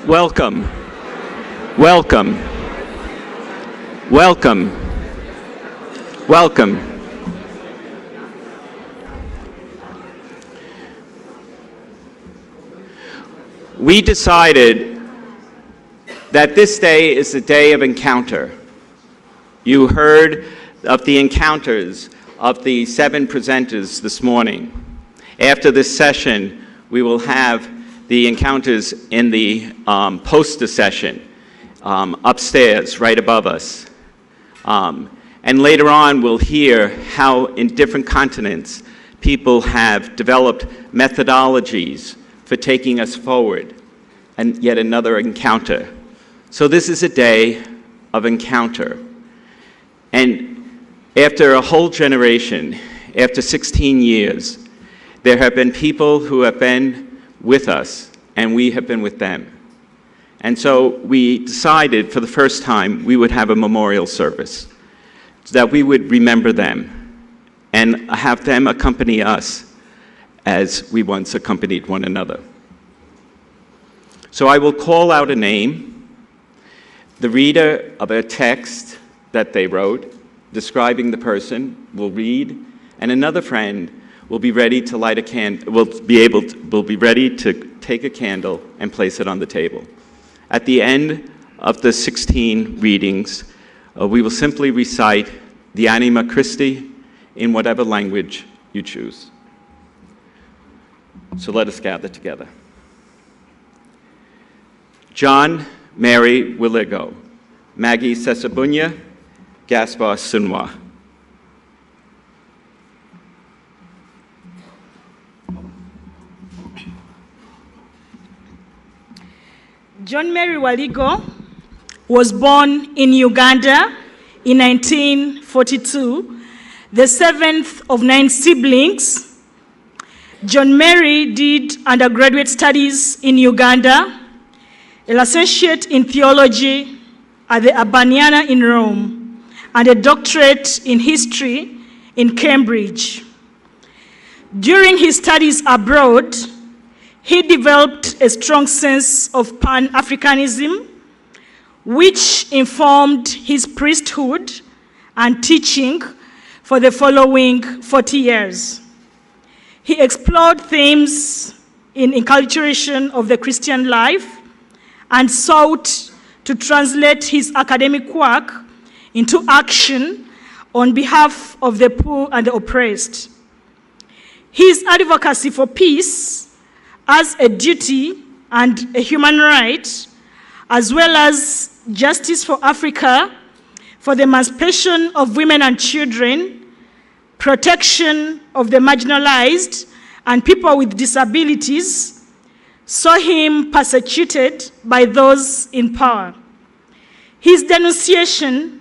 Welcome, welcome, welcome, welcome. We decided that this day is a day of encounter. You heard of the encounters of the 7 presenters this morning. After this session, we will have the encounters in the poster session upstairs, right above us. And later on, we'll hear how in different continents, people have developed methodologies for taking us forward, and yet another encounter. So this is a day of encounter. And after a whole generation, after 16 years, there have been people who have been with us, and we have been with them. And so we decided for the first time we would have a memorial service, so that we would remember them and have them accompany us as we once accompanied one another. So I will call out a name. The reader of a text that they wrote describing the person will read, and another friend will be ready to light a candle, will be ready to take a candle and place it on the table. At the end of the 16 readings, we will simply recite the Anima Christi in whatever language you choose. So let us gather together. John Mary Willigo, Maggie Sesabunya, Gaspar Sunwa. John Mary Waligo was born in Uganda in 1942, the 7th of 9 siblings. John Mary did undergraduate studies in Uganda, a licentiate in theology at the Urbaniana in Rome, and a doctorate in history in Cambridge. During his studies abroad, he developed a strong sense of Pan-Africanism, which informed his priesthood and teaching for the following 40 years. He explored themes in enculturation of the Christian life and sought to translate his academic work into action on behalf of the poor and the oppressed. His advocacy for peace as a duty and a human right, as well as justice for Africa, for the emancipation of women and children, protection of the marginalized and people with disabilities, saw him persecuted by those in power. His denunciation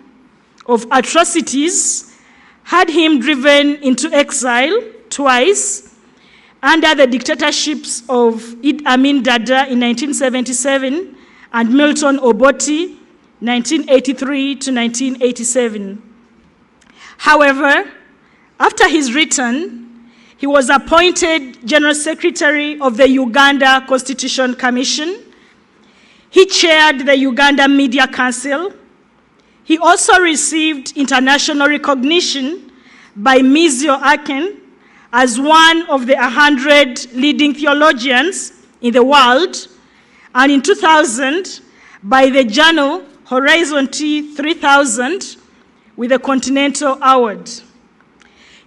of atrocities had him driven into exile twice under the dictatorships of Idi Amin Dada in 1977 and Milton Obote, 1983 to 1987. However, after his return, he was appointed General Secretary of the Uganda Constitution Commission. He chaired the Uganda Media Council. He also received international recognition by Mizio Aken as one of the 100 leading theologians in the world, and in 2000 by the journal Horizon T 3000 with the Continental Award.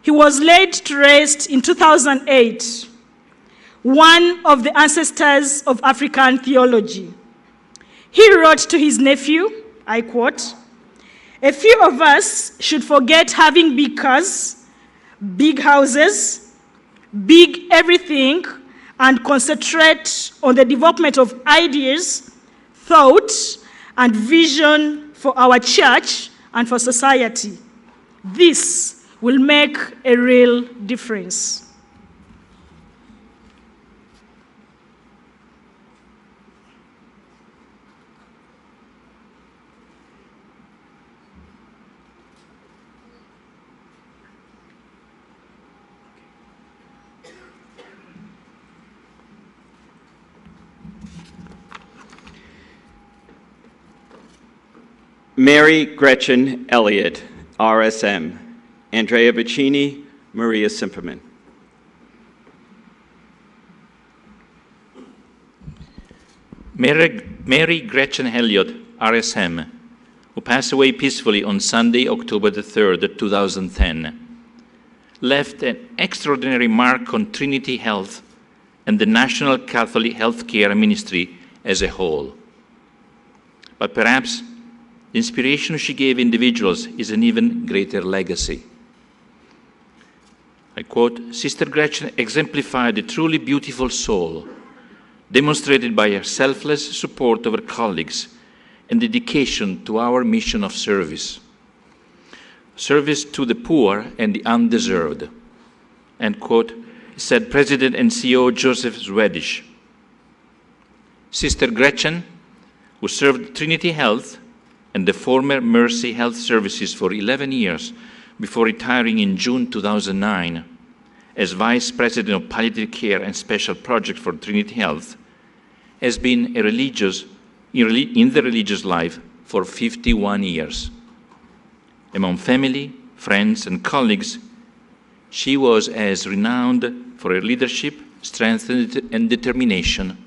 He was laid to rest in 2008, one of the ancestors of African theology. He wrote to his nephew, I quote, "A few of us should forget having big cars, big houses, big everything, and concentrate on the development of ideas, thought, and vision for our church and for society. This will make a real difference." Mary Gretchen Elliott, RSM. Andrea Vicini, Maria Simperman. Mary Gretchen Elliott, RSM, who passed away peacefully on Sunday, October the 3rd, 2010, left an extraordinary mark on Trinity Health and the National Catholic Healthcare Ministry as a whole. But perhaps the inspiration she gave individuals is an even greater legacy. I quote, "Sister Gretchen exemplified a truly beautiful soul, demonstrated by her selfless support of her colleagues and dedication to our mission of service. Service to the poor and the undeserved," end quote, said President and CEO Joseph Zwedish. Sister Gretchen, who served Trinity Health and the former Mercy Health Services for 11 years before retiring in June 2009 as Vice President of Palliative Care and Special Projects for Trinity Health, has been in the religious life for 51 years. Among family, friends, and colleagues, she was as renowned for her leadership, strength, and determination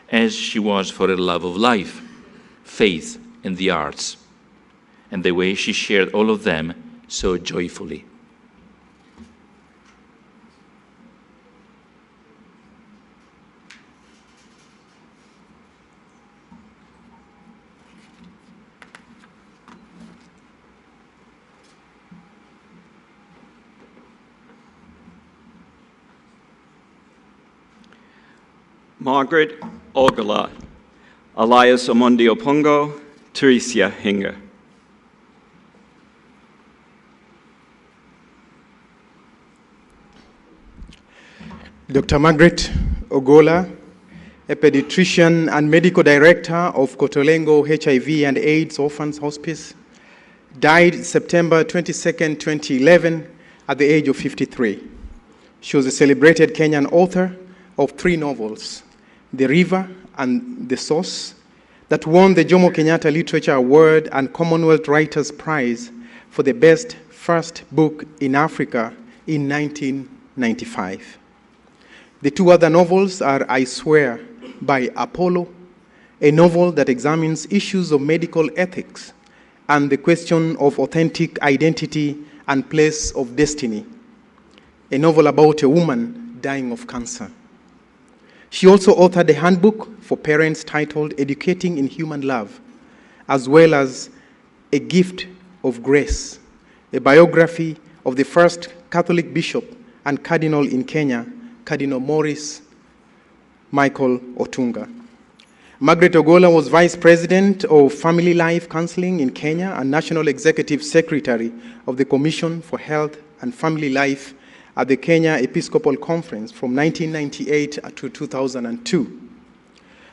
as she was for her love of life, faith, and the arts, and the way she shared all of them so joyfully. Margaret Ogola, Elias Omondi Opongo, Teresia Hinger. Dr. Margaret Ogola, a pediatrician and medical director of Kotolengo HIV and AIDS Orphans Hospice, died September 22, 2011 at the age of 53. She was a celebrated Kenyan author of 3 novels, The River and The Source, that won the Jomo Kenyatta Literature Award and Commonwealth Writers' Prize for the best first book in Africa in 1995. The 2 other novels are I Swear by Apollo, a novel that examines issues of medical ethics and the question of authentic identity and place of destiny, a novel about a woman dying of cancer. She also authored a handbook for parents titled Educating in Human Love, as well as A Gift of Grace, a biography of the first Catholic bishop and cardinal in Kenya, Cardinal Maurice Michael Otunga. Margaret Ogola was Vice President of Family Life Counseling in Kenya and National Executive Secretary of the Commission for Health and Family Life at the Kenya Episcopal Conference from 1998 to 2002.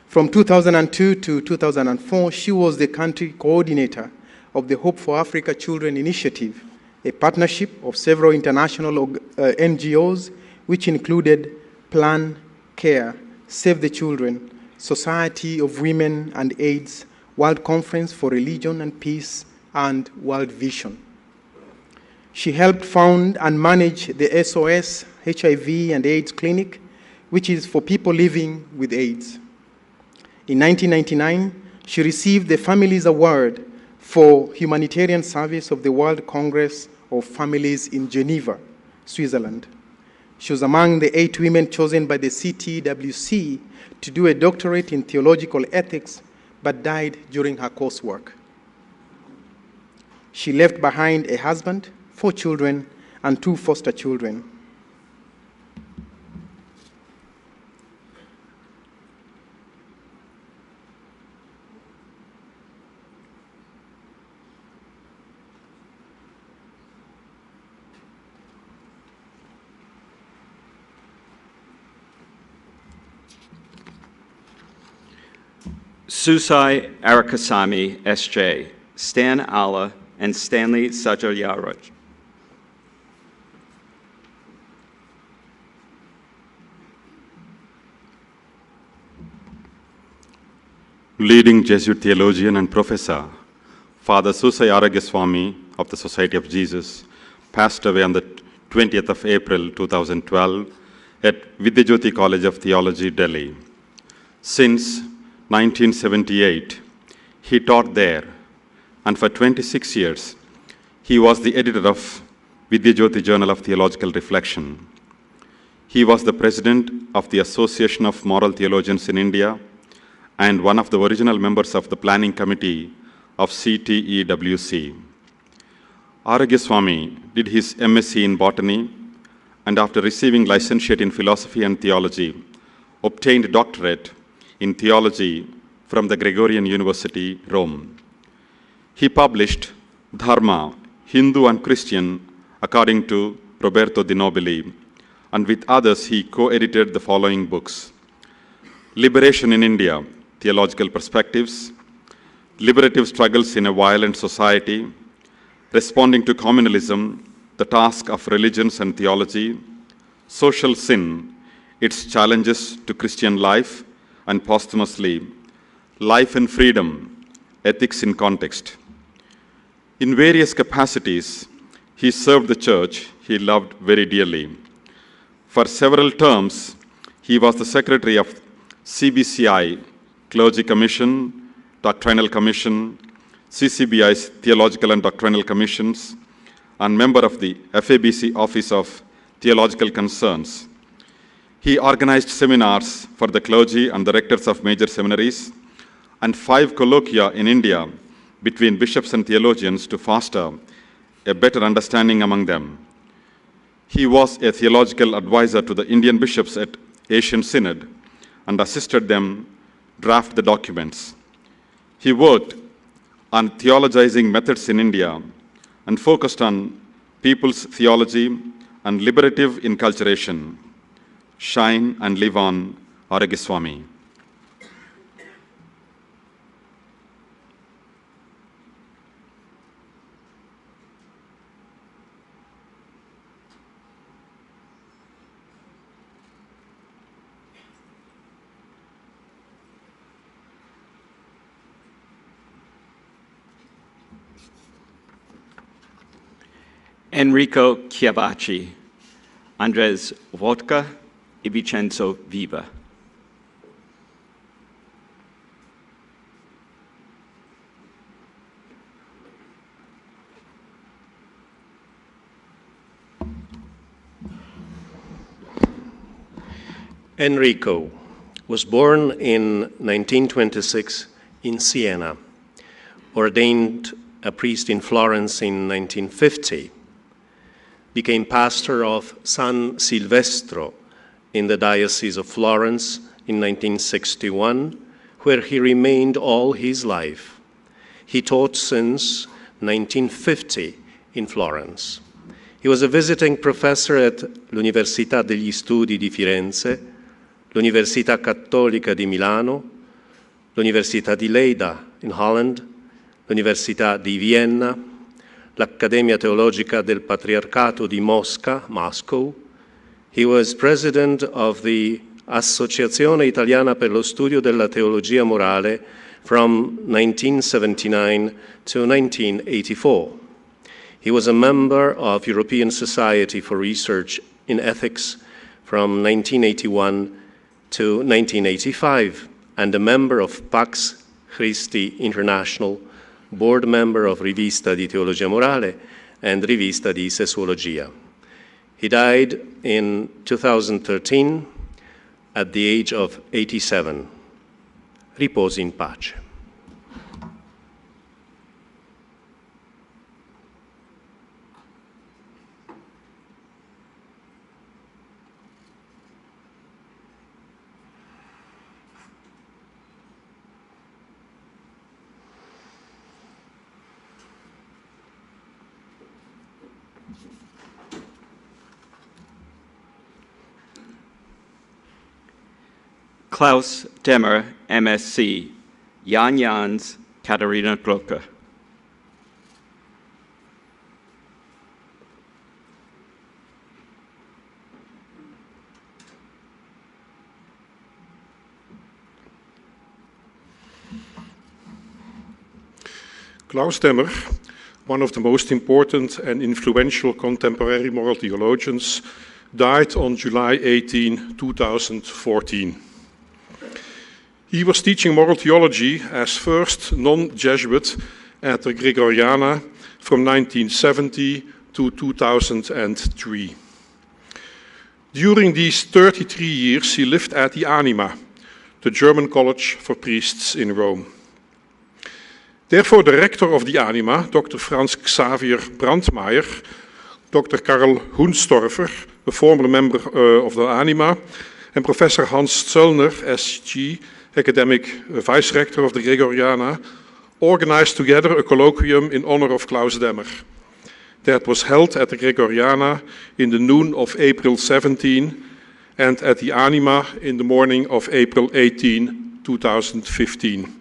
From 2002 to 2004, she was the country coordinator of the Hope for Africa Children Initiative, a partnership of several international NGOs, which included Plan, Care, Save the Children, Society of Women and AIDS, World Conference for Religion and Peace, and World Vision. She helped found and manage the SOS HIV and AIDS Clinic, which is for people living with AIDS. In 1999, she received the Families Award for Humanitarian Service of the World Congress of Families in Geneva, Switzerland. She was among the 8 women chosen by the CTEWC to do a doctorate in theological ethics, but died during her coursework. She left behind a husband, 4 children, and 2 foster children. Susai Arakasami, SJ, Stan Alla, and Stanley Sajaryaraj. Leading Jesuit theologian and professor, Father Susai Aragaswamy of the Society of Jesus passed away on the 20th of April 2012 at Vidyajyoti College of Theology, Delhi. Since 1978, he taught there, and for 26 years, he was the editor of Vidyajyoti Journal of Theological Reflection. He was the president of the Association of Moral Theologians in India and one of the original members of the planning committee of CTEWC. Aragaswamy did his MSc in botany and after receiving licentiate in philosophy and theology, obtained a doctorate in theology from the Gregorian University, Rome. He published Dharma, Hindu and Christian, according to Roberto Di Nobili, and with others he co-edited the following books: Liberation in India, Theological Perspectives, Liberative Struggles in a Violent Society, Responding to Communalism, The Task of Religions and Theology, Social Sin, Its Challenges to Christian Life, and posthumously, Life and Freedom, Ethics in Context. In various capacities, he served the church he loved very dearly. For several terms, he was the secretary of CBCI, Clergy Commission, Doctrinal Commission, CCBI's Theological and Doctrinal Commissions, and member of the FABC Office of Theological Concerns. He organized seminars for the clergy and the rectors of major seminaries, and 5 colloquia in India between bishops and theologians to foster a better understanding among them. He was a theological advisor to the Indian bishops at Asian Synod and assisted them draft the documents. He worked on theologizing methods in India and focused on people's theology and liberative inculturation. Shine and live on, Aragaswamy. Enrico Chiavacci, Andres Vodka, e Vincenzo Viva. Enrico was born in 1926 in Siena, ordained a priest in Florence in 1950, became pastor of San Silvestro in the Diocese of Florence in 1961, where he remained all his life. He taught since 1950 in Florence. He was a visiting professor at l'Università degli Studi di Firenze, l'Università Cattolica di Milano, l'Università di Leida in Holland, l'Università di Vienna, l'Accademia Teologica del Patriarcato di Mosca, Moscow. He was president of the Associazione Italiana per lo Studio della Teologia Morale from 1979 to 1984. He was a member of European Society for Research in Ethics from 1981 to 1985, and a member of Pax Christi International, board member of Rivista di Teologia Morale and Rivista di Sessuologia. He died in 2013 at the age of 87. Riposi in pace. Klaus Demmer, MSc, Jan Jans, Katharina Glucke. Klaus Demmer, one of the most important and influential contemporary moral theologians, died on July 18, 2014. He was teaching moral theology as first non-Jesuit at the Gregoriana from 1970 to 2003. During these 33 years, he lived at the Anima, the German college for priests in Rome. Therefore, the rector of the Anima, Dr. Franz Xavier Brandmeier, Dr. Karl Hunsdorfer, a former member of the Anima, and Professor Hans Zöllner, SG, academic vice-rector of the Gregoriana, organized together a colloquium in honor of Klaus Demmer. That was held at the Gregoriana in the noon of April 17 and at the Anima in the morning of April 18, 2015.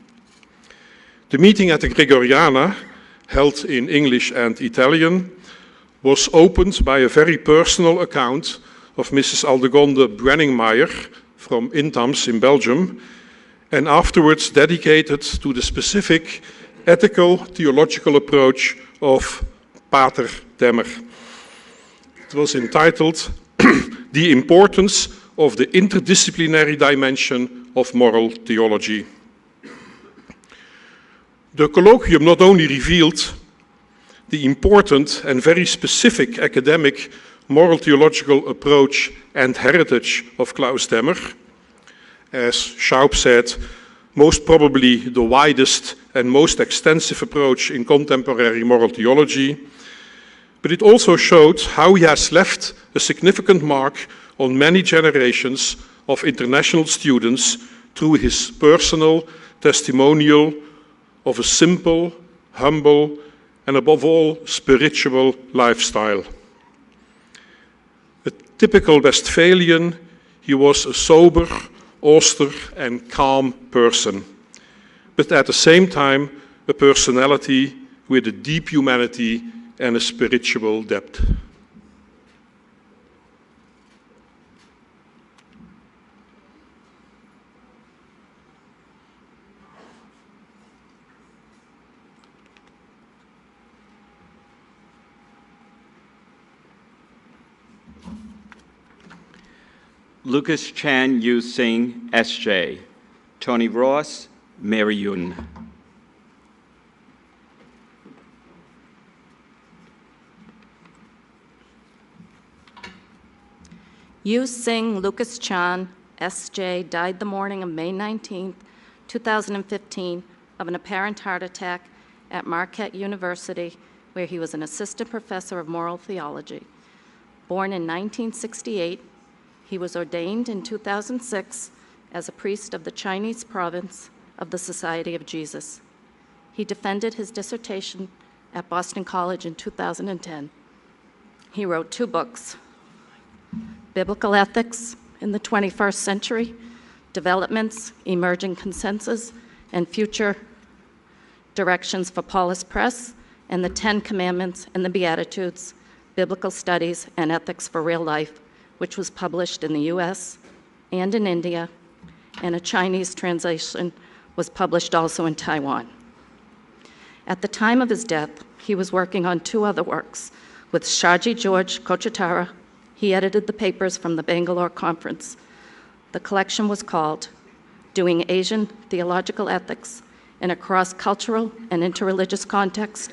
The meeting at the Gregoriana, held in English and Italian, was opened by a very personal account of Mrs. Aldegonde Brenningmeier from Intams in Belgium, and afterwards dedicated to the specific ethical theological approach of Pater Demmer. It was entitled The Importance of the Interdisciplinary Dimension of Moral Theology. The colloquium not only revealed the important and very specific academic moral theological approach and heritage of Klaus Demmer, as Schaub said, most probably the widest and most extensive approach in contemporary moral theology, but it also showed how he has left a significant mark on many generations of international students through his personal testimonial of a simple, humble, and above all, spiritual lifestyle. A typical Westphalian, he was a sober, austere, and calm person, but at the same time, a personality with a deep humanity and a spiritual depth. Lucas Chan Yu Sing, SJ. Tony Ross, Mary Yun. Yu Sing Lucas Chan, SJ, died the morning of May 19, 2015, of an apparent heart attack at Marquette University, where he was an assistant professor of moral theology. Born in 1968, he was ordained in 2006 as a priest of the Chinese province of the Society of Jesus. He defended his dissertation at Boston College in 2010. He wrote 2 books, Biblical Ethics in the 21st Century, Developments, Emerging Consensus, and Future Directions for Paulist Press, and the 10 Commandments and the Beatitudes, Biblical Studies and Ethics for Real Life, which was published in the US and in India, and a Chinese translation was published also in Taiwan. At the time of his death, he was working on 2 other works. With Shaji George Kochitara, he edited the papers from the Bangalore Conference. The collection was called Doing Asian Theological Ethics in a Cross-Cultural and Interreligious Context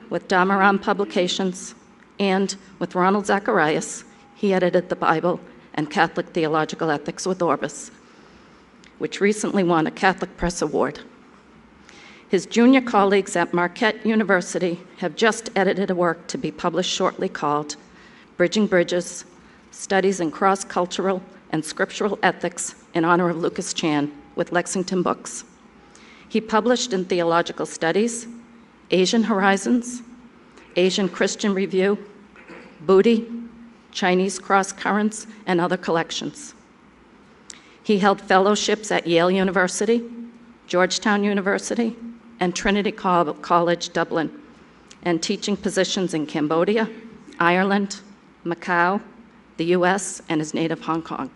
with Dhammaram Publications, and with Ronald Zacharias, he edited the Bible and Catholic Theological Ethics with Orbis, which recently won a Catholic Press Award. His junior colleagues at Marquette University have just edited a work to be published shortly called Bridging Bridges, Studies in Cross-Cultural and Scriptural Ethics in honor of Lucas Chan with Lexington Books. He published in Theological Studies, Asian Horizons, Asian Christian Review, Booty, Chinese Cross Currents, and other collections. He held fellowships at Yale University, Georgetown University, and Trinity College, Dublin, and teaching positions in Cambodia, Ireland, Macau, the US, and his native Hong Kong.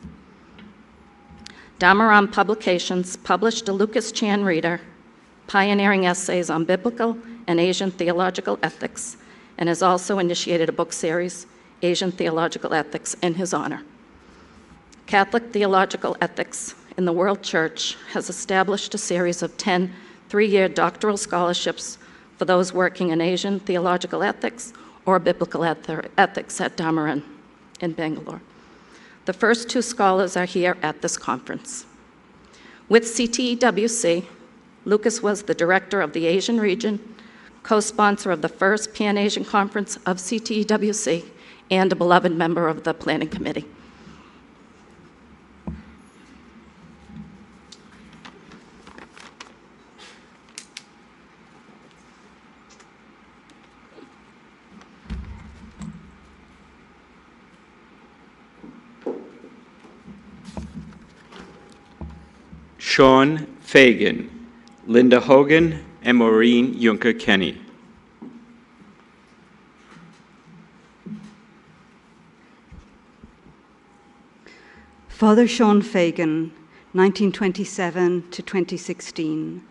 Dhammaram Publications published a Lucas Chan reader, pioneering essays on biblical and Asian theological ethics, and has also initiated a book series, Asian Theological Ethics, in his honor. Catholic Theological Ethics in the World Church has established a series of 10 three-year doctoral scholarships for those working in Asian theological ethics or biblical ethics at Damaran in Bangalore. The first 2 scholars are here at this conference. With CTEWC, Lucas was the director of the Asian region, co-sponsor of the first Pan-Asian Conference of CTEWC, and a beloved member of the planning committee. Sean Fagan, Linda Hogan, and Maureen Juncker-Kenny. Father Sean Fagan, 1927 to 2016,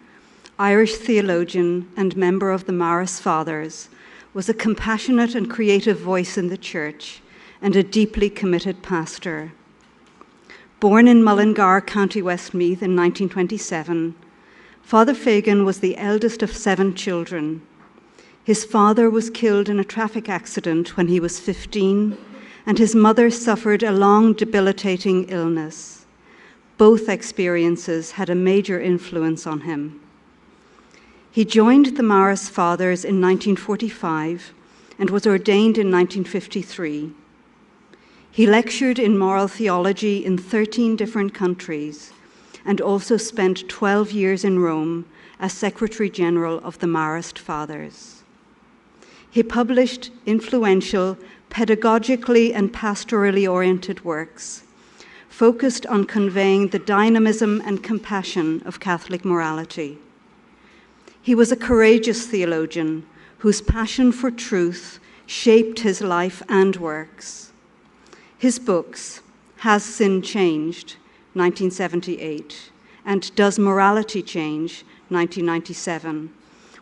Irish theologian and member of the Marist Fathers, was a compassionate and creative voice in the church and a deeply committed pastor. Born in Mullingar, County Westmeath in 1927, Father Fagan was the eldest of 7 children. His father was killed in a traffic accident when he was 15, and his mother suffered a long, debilitating illness. Both experiences had a major influence on him. He joined the Marist Fathers in 1945 and was ordained in 1953. He lectured in moral theology in 13 different countries and also spent 12 years in Rome as Secretary General of the Marist Fathers. He published influential, pedagogically and pastorally oriented works, focused on conveying the dynamism and compassion of Catholic morality. He was a courageous theologian whose passion for truth shaped his life and works. His books, Has Sin Changed, 1978, and Does Morality Change, 1997,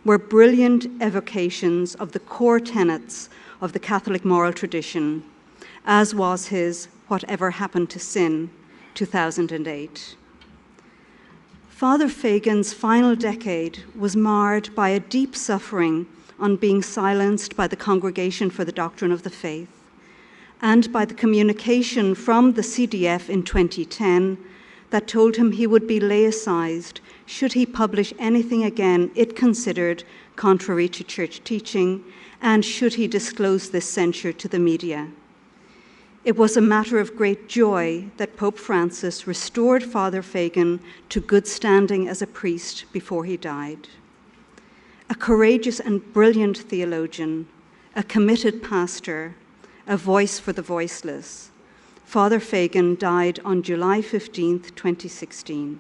were brilliant evocations of the core tenets of the Catholic moral tradition, as was his Whatever Happened to Sin, 2008. Father Fagan's final decade was marred by a deep suffering on being silenced by the Congregation for the Doctrine of the Faith, and by the communication from the CDF in 2010 that told him he would be laicized should he publish anything again it considered contrary to church teaching, and should he disclose this censure to the media. It was a matter of great joy that Pope Francis restored Father Fagan to good standing as a priest before he died. A courageous and brilliant theologian, a committed pastor, a voice for the voiceless, Father Fagan died on July 15, 2016.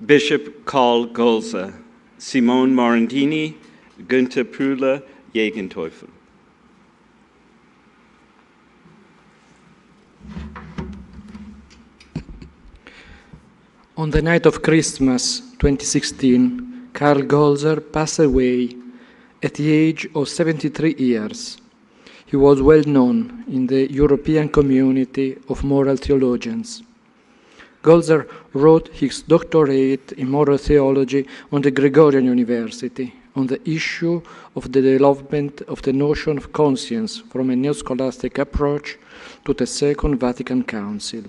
Bishop Karl Golzer, Simone Morandini, Günther Prühler, Jägenteufel. On the night of Christmas 2016, Karl Golzer passed away at the age of 73 years. He was well known in the European community of moral theologians. Golzer wrote his doctorate in moral theology on the Gregorian University on the issue of the development of the notion of conscience from a neo-scholastic approach to the Second Vatican Council.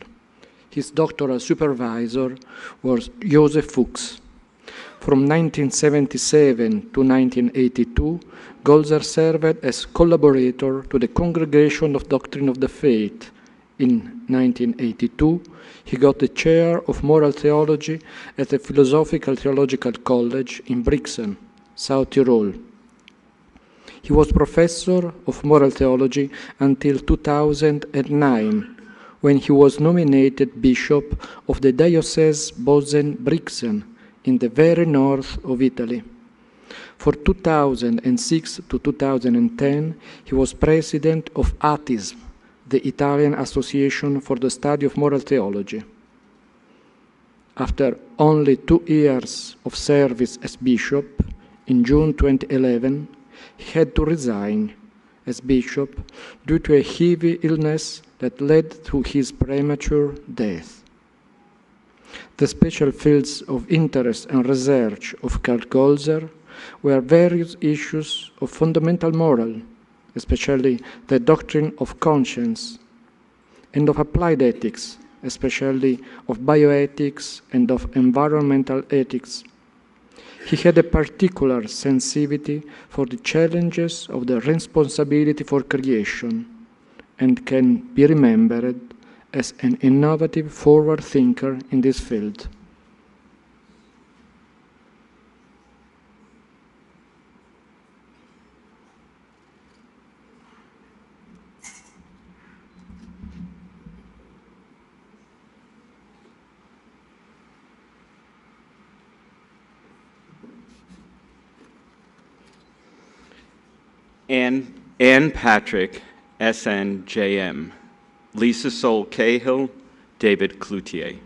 His doctoral supervisor was Joseph Fuchs. From 1977 to 1982, Golzer served as collaborator to the Congregation of Doctrine of the Faith. In 1982, he got the chair of moral theology at the Philosophical Theological College in Brixen, South Tyrol. He was professor of moral theology until 2009, when he was nominated Bishop of the Diocese Bozen-Brixen in the very north of Italy. For 2006 to 2010, he was president of ATISM, the Italian Association for the Study of Moral Theology. After only 2 years of service as bishop, in June 2011, he had to resign as bishop due to a heavy illness that led to his premature death. The special fields of interest and research of Karl Golzer were various issues of fundamental moral, especially the doctrine of conscience, and of applied ethics, especially of bioethics and of environmental ethics. He had a particular sensitivity for the challenges of the responsibility for creation and can be remembered as an innovative forward thinker in this field. Ann Patrick, SNJM. Lisa Sol Cahill, David Cloutier.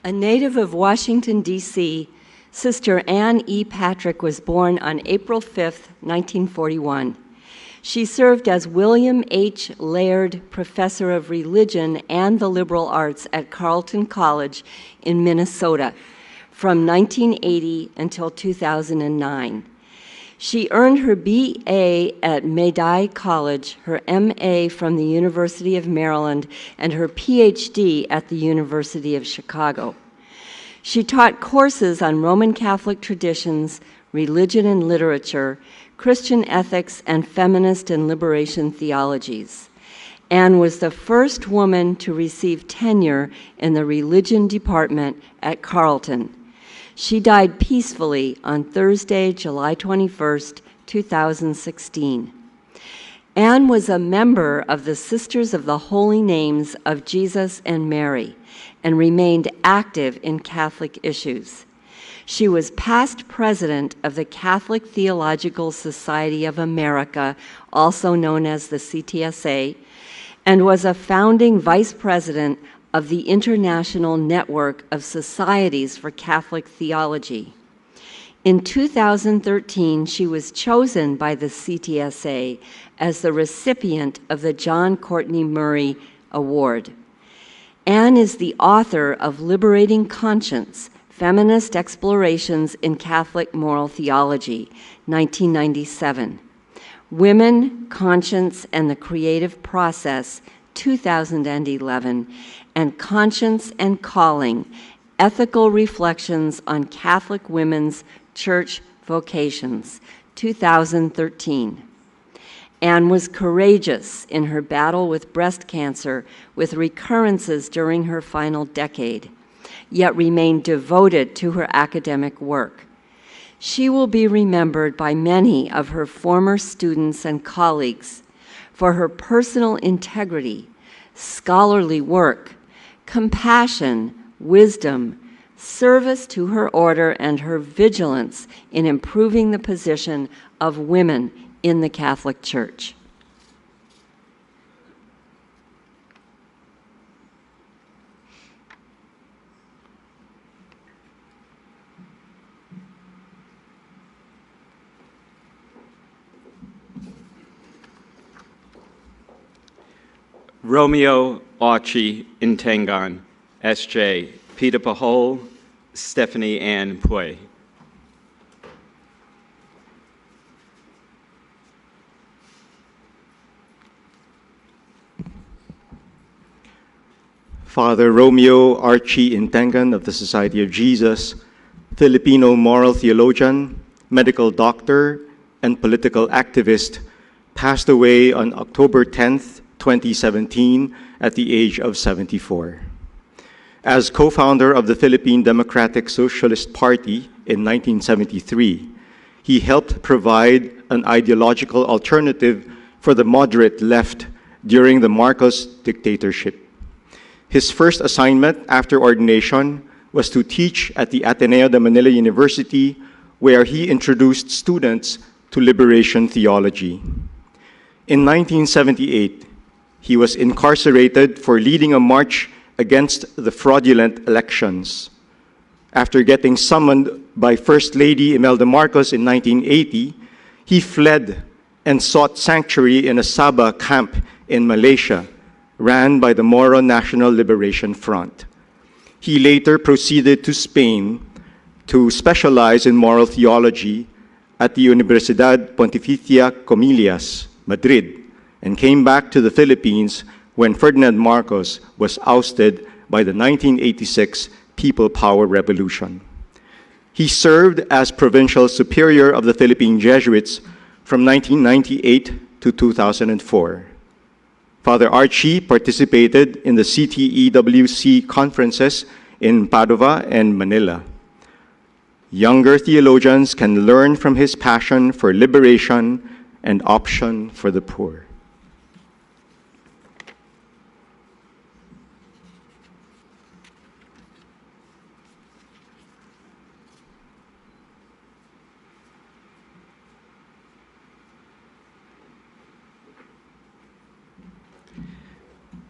A native of Washington, D.C., Sister Ann E. Patrick was born on April 5, 1941. She served as William H. Laird Professor of Religion and the Liberal Arts at Carleton College in Minnesota from 1980 until 2009. She earned her B.A. at Medaille College, her M.A. from the University of Maryland, and her Ph.D. at the University of Chicago. She taught courses on Roman Catholic traditions, religion and literature, Christian ethics, and feminist and liberation theologies. Anne was the first woman to receive tenure in the religion department at Carleton. She died peacefully on Thursday, July 21st, 2016. Anne was a member of the Sisters of the Holy Names of Jesus and Mary and remained active in Catholic issues. She was past president of the Catholic Theological Society of America, also known as the CTSA, and was a founding vice president of the International Network of Societies for Catholic Theology. In 2013, she was chosen by the CTSA as the recipient of the John Courtney Murray Award. Anne is the author of Liberating Conscience, Feminist Explorations in Catholic Moral Theology, 1997. Women, Conscience, and the Creative Process, 2011, and Conscience and Calling, Ethical Reflections on Catholic Women's Church Vocations, 2013. Anne was courageous in her battle with breast cancer, with recurrences during her final decade, yet remained devoted to her academic work. She will be remembered by many of her former students and colleagues for her personal integrity, scholarly work, compassion, wisdom, service to her order, and her vigilance in improving the position of women in the Catholic Church. Romeo Archie Intengan, S.J. Peter Pahol, Stephanie Ann Pui. Father Romeo Archie Intengan of the Society of Jesus, Filipino moral theologian, medical doctor, and political activist, passed away on October 10th, 2017 at the age of 74. As co-founder of the Philippine Democratic Socialist Party in 1973, he helped provide an ideological alternative for the moderate left during the Marcos dictatorship. His first assignment after ordination was to teach at the Ateneo de Manila University, where he introduced students to liberation theology. In 1978, he was incarcerated for leading a march against the fraudulent elections. After getting summoned by First Lady Imelda Marcos in 1980, he fled and sought sanctuary in a Sabah camp in Malaysia, ran by the Moro National Liberation Front. He later proceeded to Spain to specialize in moral theology at the Universidad Pontificia Comillas, Madrid, and came back to the Philippines when Ferdinand Marcos was ousted by the 1986 People Power Revolution. He served as Provincial Superior of the Philippine Jesuits from 1998 to 2004. Father Archie participated in the CTEWC conferences in Padua and Manila. Younger theologians can learn from his passion for liberation and option for the poor.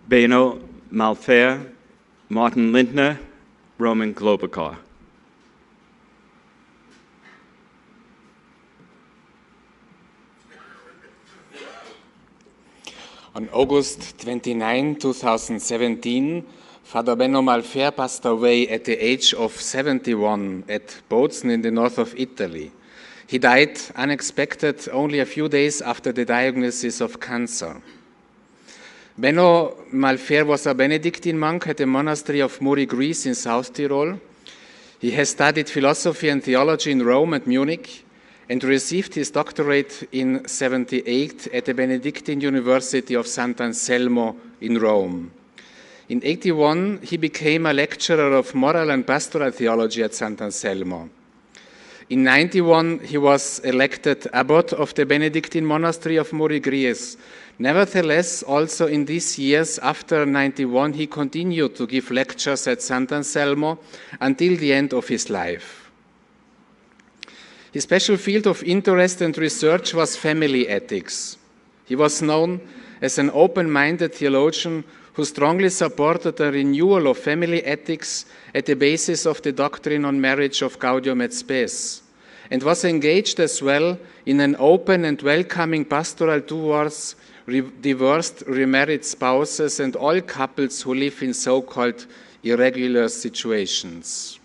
Beno Malfair, Martin Lindner, Roman Globacar. On August 29, 2017, Father Benno Malfair passed away at the age of 71 at Bozen in the north of Italy. He died unexpected only a few days after the diagnosis of cancer. Benno Malfair was a Benedictine monk at the monastery of Muri, Greece in South Tyrol. He has studied philosophy and theology in Rome and Munich and received his doctorate in 78 at the Benedictine University of Sant'Anselmo in Rome. In 81, he became a lecturer of moral and pastoral theology at Sant'Anselmo. In 91, he was elected abbot of the Benedictine monastery of Muri, Greece. Nevertheless, also in these years after 91, he continued to give lectures at Sant'Anselmo until the end of his life. His special field of interest and research was family ethics. He was known as an open-minded theologian who strongly supported a renewal of family ethics at the basis of the doctrine on marriage of Gaudium et Spes, and was engaged as well in an open and welcoming pastoral towards divorced, remarried spouses and all couples who live in so-called irregular situations.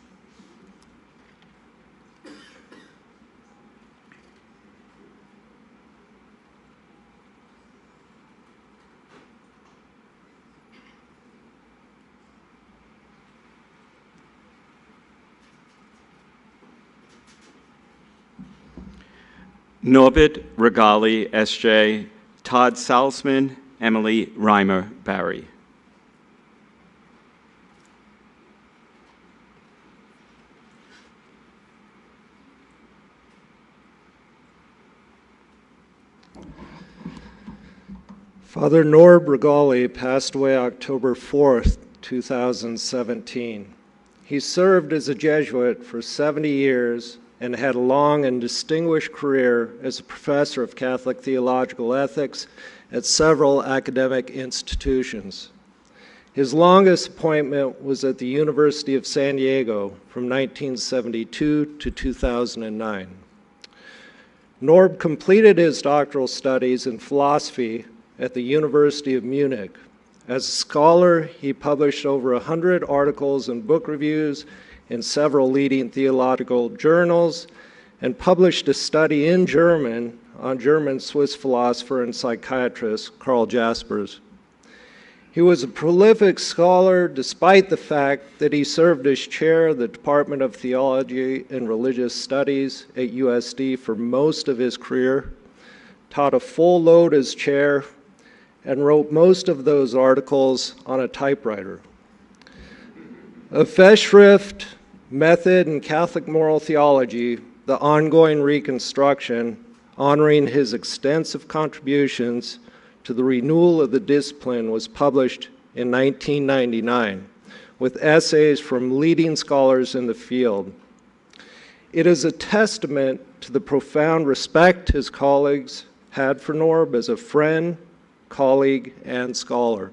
Norbert Regali, S.J., Todd Salzman, Emily Reimer Barry. Father Norb Regali passed away October 4th, 2017. He served as a Jesuit for 70 years and had a long and distinguished career as a professor of Catholic theological ethics at several academic institutions. His longest appointment was at the University of San Diego from 1972 to 2009. Norb completed his doctoral studies in philosophy at the University of Munich. As a scholar, he published over 100 articles and book reviews in several leading theological journals, and published a study in German on German-Swiss philosopher and psychiatrist Karl Jaspers. He was a prolific scholar despite the fact that he served as chair of the Department of Theology and Religious Studies at USD for most of his career, taught a full load as chair, and wrote most of those articles on a typewriter. A Festschrift, Method in Catholic Moral Theology, the ongoing reconstruction, honoring his extensive contributions to the renewal of the discipline, was published in 1999 with essays from leading scholars in the field. It is a testament to the profound respect his colleagues had for Norb as a friend, colleague, and scholar.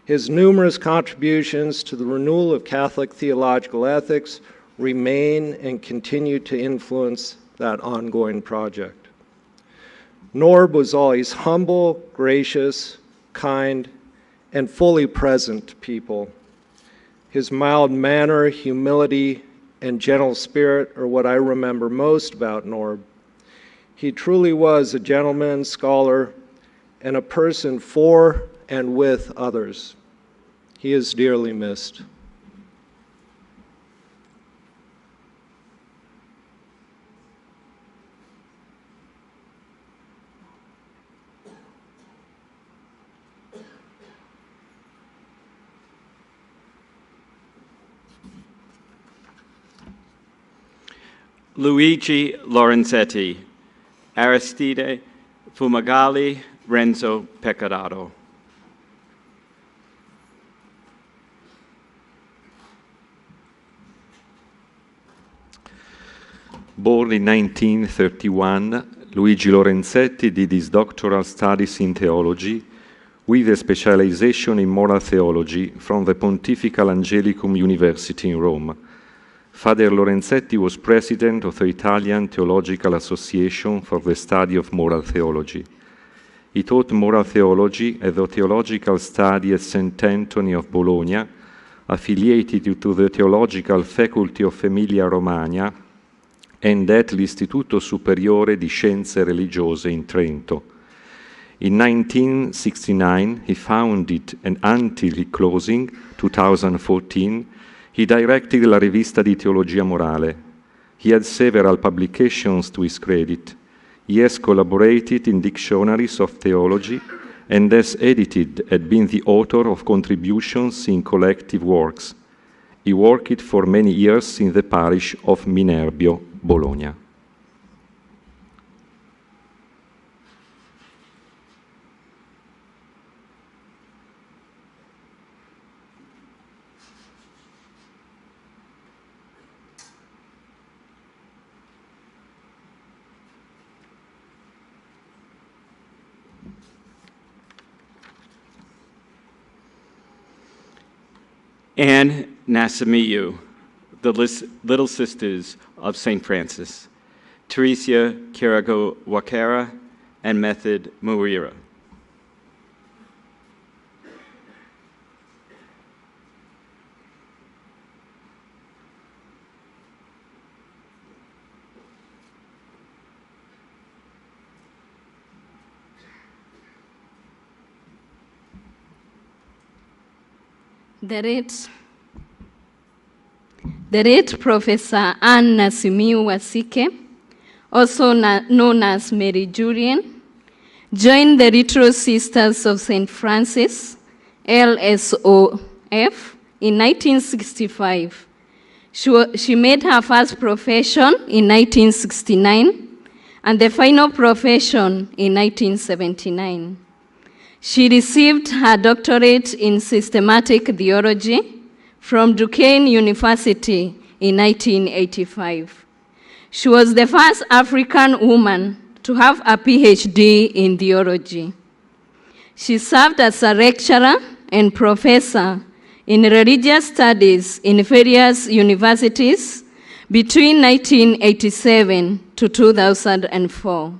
His numerous contributions to the renewal of Catholic theological ethics remain and continue to influence that ongoing project. Norb was always humble, gracious, kind, and fully present to people. His mild manner, humility, and gentle spirit are what I remember most about Norb. He truly was a gentleman, scholar, and a person for and with others. He is dearly missed. Luigi Lorenzetti, Aristide Fumagalli, Renzo Pecoraro. Born in 1931, Luigi Lorenzetti did his doctoral studies in theology with a specialization in moral theology from the Pontifical Angelicum University in Rome. Father Lorenzetti was president of the Italian Theological Association for the Study of Moral Theology. He taught moral theology at the Theological Study at St. Anthony of Bologna, affiliated to the Theological Faculty of Emilia-Romagna, and at l'Istituto Superiore di Scienze Religiose in Trento. In 1969, he founded, and until his closing, 2014, he directed La Rivista di Teologia Morale. He had several publications to his credit. He has collaborated in dictionaries of theology and has edited and been the author of contributions in collective works. He worked for many years in the parish of Minerbio, Bologna. Anne Nasimiyu, the Little Sisters of St. Francis, Teresia Kirago Wakera, and Method Muira. The late Professor Anne Nasimiyu Wasike, also known as Mary Julian, joined the Little Sisters of St. Francis, LSOF, in 1965. She made her first profession in 1969 and the final profession in 1979. She received her doctorate in systematic theology from Duquesne University in 1985. She was the first African woman to have a PhD in theology. She served as a lecturer and professor in religious studies in various universities between 1987 to 2004.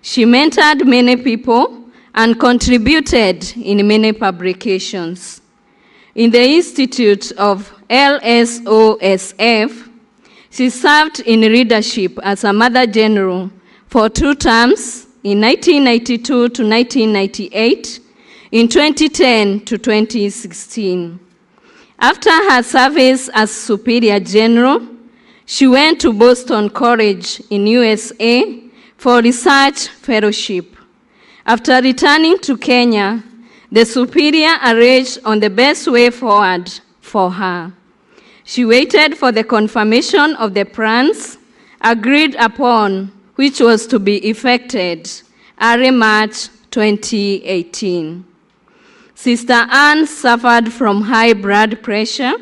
She mentored many people and contributed in many publications. In the Institute of LSOSF, she served in leadership as a Mother General for 2 terms in 1992 to 1998, in 2010 to 2016. After her service as Superior General, she went to Boston College in USA for research fellowship. After returning to Kenya, the Superior arranged on the best way forward for her. She waited for the confirmation of the plans agreed upon, which was to be effected early March 2018. Sister Anne suffered from high blood pressure,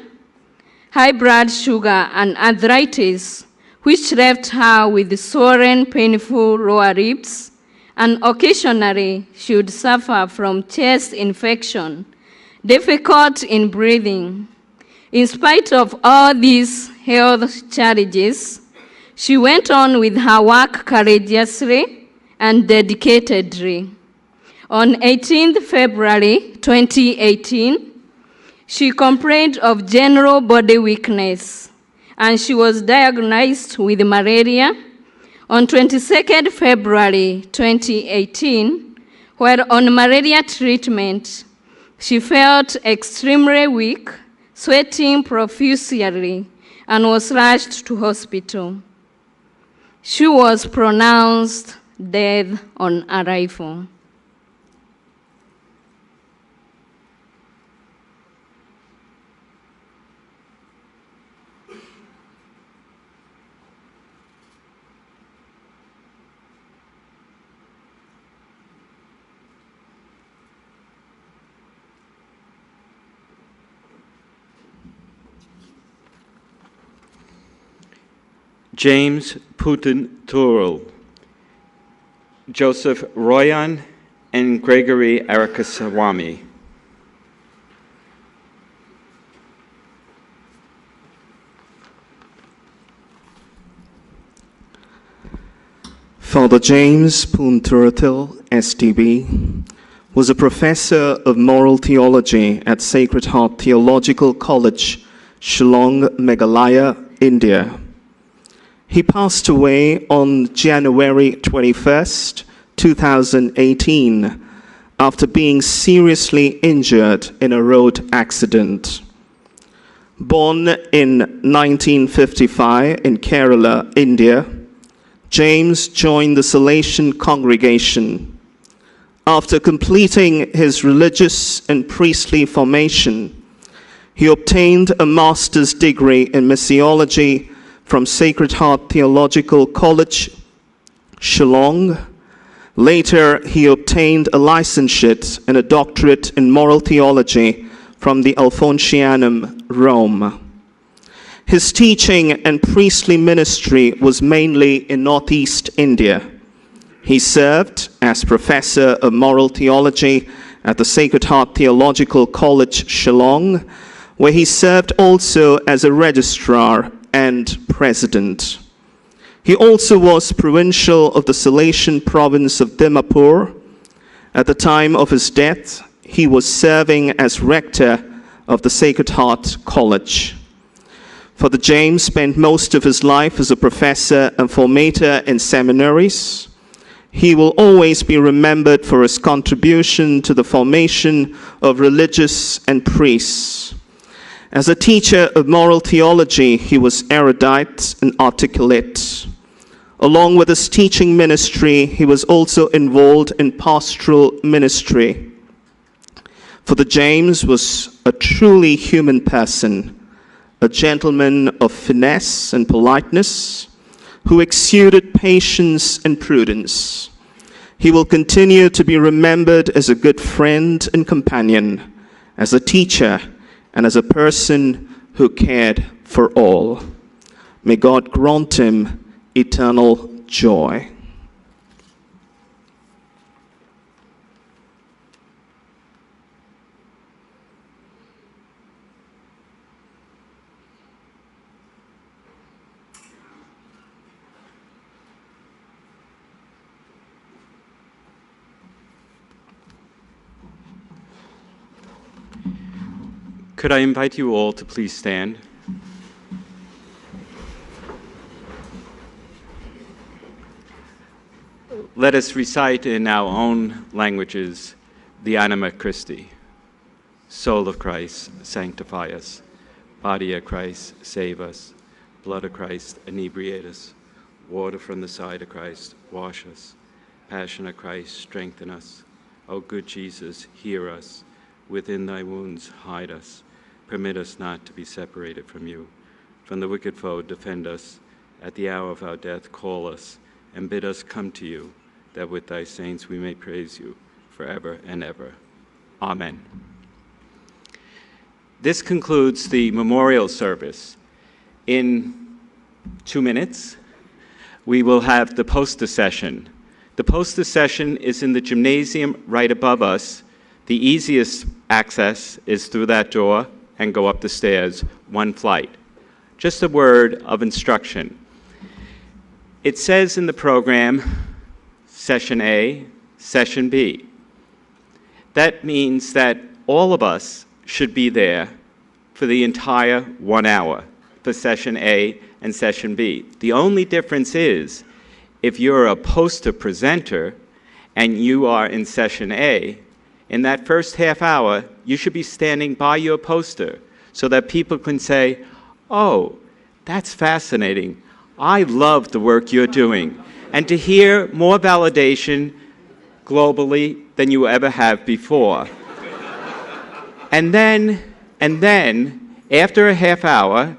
high blood sugar, and arthritis, which left her with swollen, painful lower ribs, and occasionally she would suffer from chest infection, difficult in breathing. In spite of all these health challenges, she went on with her work courageously and dedicatedly. On 18th February 2018, she complained of general body weakness, and she was diagnosed with malaria. On 22nd February 2018, while on malaria treatment, she felt extremely weak, sweating profusely, and was rushed to hospital. She was pronounced dead on arrival. James Putin Turul, Joseph Royan, and Gregory Arakaswamy. Father James Punturtil, STB, was a professor of moral theology at Sacred Heart Theological College, Shillong, Meghalaya, India. He passed away on January 21st, 2018, after being seriously injured in a road accident. Born in 1955 in Kerala, India, James joined the Salesian congregation. After completing his religious and priestly formation, he obtained a master's degree in missiology from Sacred Heart Theological College, Shillong. Later, he obtained a licentiate and a doctorate in moral theology from the Alfonsianum, Rome. His teaching and priestly ministry was mainly in Northeast India. He served as professor of moral theology at the Sacred Heart Theological College, Shillong, where he served also as a registrar and president. He also was provincial of the Salesian province of Dimapur. At the time of his death, he was serving as rector of the Sacred Heart College. Father James spent most of his life as a professor and formator in seminaries. He will always be remembered for his contribution to the formation of religious and priests. As a teacher of moral theology, he was erudite and articulate. Along with his teaching ministry, he was also involved in pastoral ministry. Father James was a truly human person, a gentleman of finesse and politeness, who exuded patience and prudence. He will continue to be remembered as a good friend and companion, as a teacher, and as a person who cared for all. May God grant him eternal joy. Could I invite you all to please stand? Let us recite in our own languages the Anima Christi. Soul of Christ, sanctify us. Body of Christ, save us. Blood of Christ, inebriate us. Water from the side of Christ, wash us. Passion of Christ, strengthen us. O good Jesus, hear us. Within thy wounds, hide us. permit us not to be separated from you. From the wicked foe, defend us. At the hour of our death, call us, and bid us come to you, that with thy saints we may praise you forever and ever. Amen. This concludes the memorial service. In 2 minutes, we will have the poster session. The poster session is in the gymnasium right above us. The easiest access is through that door and go up the stairs, one flight. Just a word of instruction. It says in the program, Session A, Session B. That means that all of us should be there for the entire 1 hour for Session A and Session B. The only difference is if you're a poster presenter and you are in Session A, in that first half hour, you should be standing by your poster so that people can say, oh, that's fascinating. I love the work you're doing. And to hear more validation globally than you ever have before. And then, after a half hour,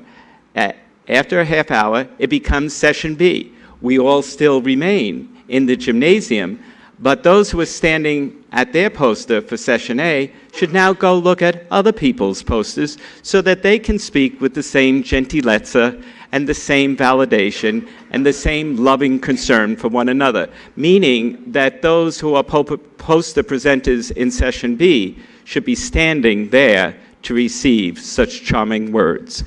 it becomes Session B. We all still remain in the gymnasium, but those who are standing at their poster for Session A should now go look at other people's posters so that they can speak with the same gentilezza and the same validation and the same loving concern for one another, meaning that those who are poster presenters in Session B should be standing there to receive such charming words.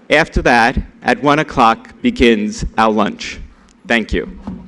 After that, at 1 o'clock begins our lunch. Thank you.